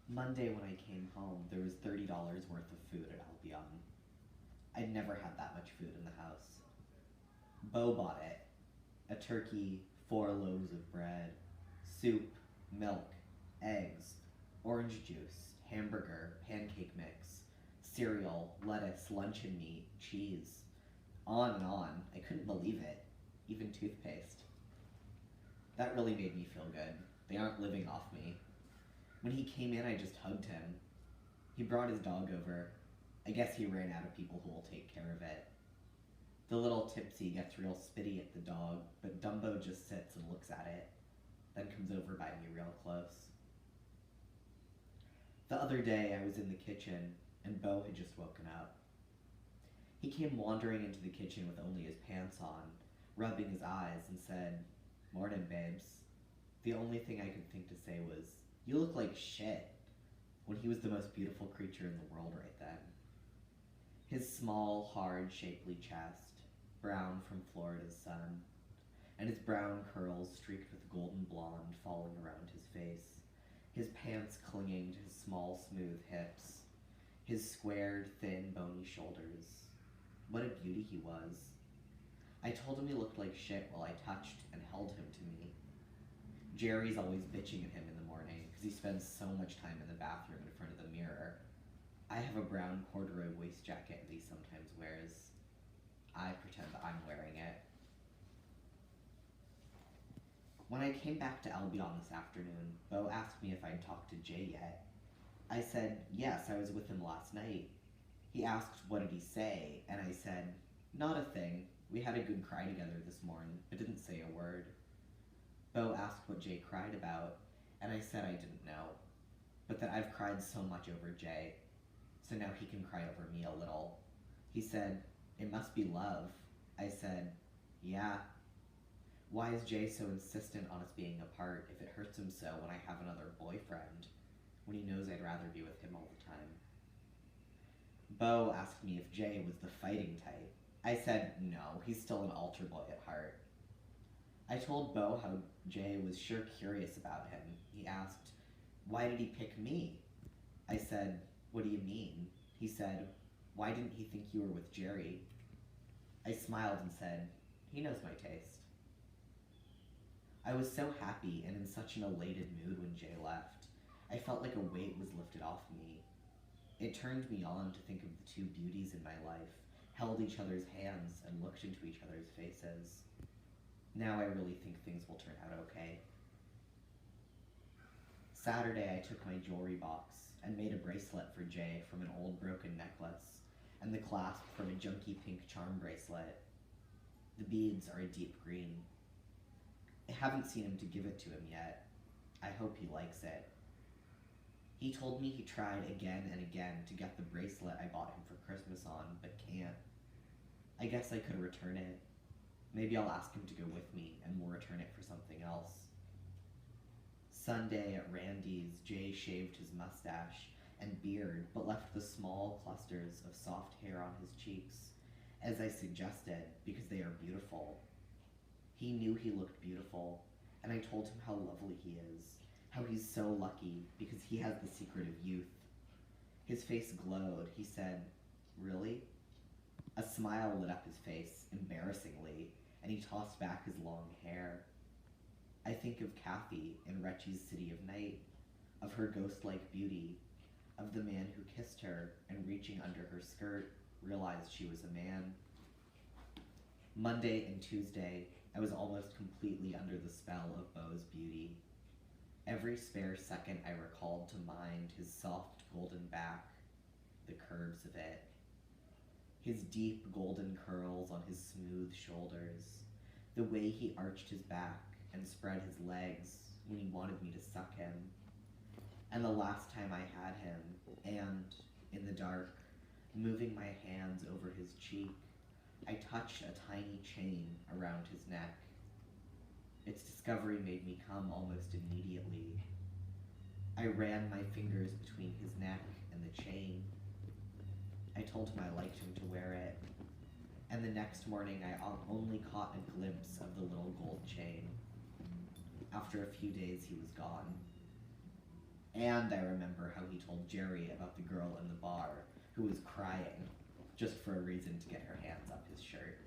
Monday when I came home, there was $30 worth of food at Albion. I'd never had that much food in the house. Beau bought it. A turkey, 4 loaves of bread, soup, milk, eggs, orange juice, hamburger, pancake mix, cereal, lettuce, luncheon meat, cheese. On and on. I couldn't believe it. Even toothpaste. That really made me feel good. They aren't living off me. When he came in, I just hugged him. He brought his dog over. I guess he ran out of people who will take care of it. The little Tipsy gets real spitty at the dog, but Dumbo just sits and looks at it, then comes over by me real close. The other day, I was in the kitchen, and Beau had just woken up. He came wandering into the kitchen with only his pants on, rubbing his eyes, and said, "Morning, babes." The only thing I could think to say was, "You look like shit," when he was the most beautiful creature in the world right then. His small, hard, shapely chest, brown from Florida's sun, and his brown curls streaked with golden blonde falling around his face, his pants clinging to his small, smooth hips, his squared, thin, bony shoulders. What a beauty he was. I told him he looked like shit while I touched and held him to me. Jerry's always bitching at him in the morning because he spends so much time in the bathroom in front of the mirror. I have a brown corduroy waist jacket that he sometimes wears. I pretend that I'm wearing it. When I came back to Albion this afternoon, Beau asked me if I'd talked to Jay yet. I said, yes, I was with him last night. He asked, what did he say? And I said, not a thing. We had a good cry together this morning, but didn't say a word. Beau asked what Jay cried about, and I said I didn't know, but that I've cried so much over Jay, so now he can cry over me a little. He said, it must be love. I said, yeah. Why is Jay so insistent on us being apart if it hurts him so when I have another boyfriend, when he knows I'd rather be with him all the time? Beau asked me if Jay was the fighting type. I said, no, he's still an altar boy at heart. I told Beau how Jay was sure curious about him. He asked, why did he pick me? I said, what do you mean? He said, why didn't he think you were with Jerry? I smiled and said, he knows my taste. I was so happy and in such an elated mood when Jay left. I felt like a weight was lifted off me. It turned me on to think of the two beauties in my life, held each other's hands and looked into each other's faces. Now I really think things will turn out okay. Saturday I took my jewelry box and made a bracelet for Jay from an old broken necklace, and the clasp from a junky pink charm bracelet. The beads are a deep green. I haven't seen him to give it to him yet. I hope he likes it. He told me he tried again and again to get the bracelet I bought him for Christmas on, but can't. I guess I could return it. Maybe I'll ask him to go with me and we'll return it for something else. Sunday at Randy's, Jay shaved his mustache and beard, but left the small clusters of soft hair on his cheeks, as I suggested, because they are beautiful. He knew he looked beautiful, and I told him how lovely he is, how he's so lucky because he has the secret of youth. His face glowed. He said, really? A smile lit up his face, embarrassingly, and he tossed back his long hair. I think of Kathy in Retchie's City of Night, of her ghost-like beauty, of the man who kissed her and reaching under her skirt realized she was a man. Monday and Tuesday, I was almost completely under the spell of Beau's beauty. Every spare second I recalled to mind his soft golden back, the curves of it, his deep golden curls on his smooth shoulders, the way he arched his back and spread his legs when he wanted me to suck him. And the last time I had him, and, in the dark, moving my hands over his cheek, I touched a tiny chain around his neck. Its discovery made me come almost immediately. I ran my fingers between his neck and the chain. I told him I liked him to wear it, and the next morning I only caught a glimpse of the little gold chain. After a few days he was gone. And I remember how who was crying just for a reason to get her hands up his shirt.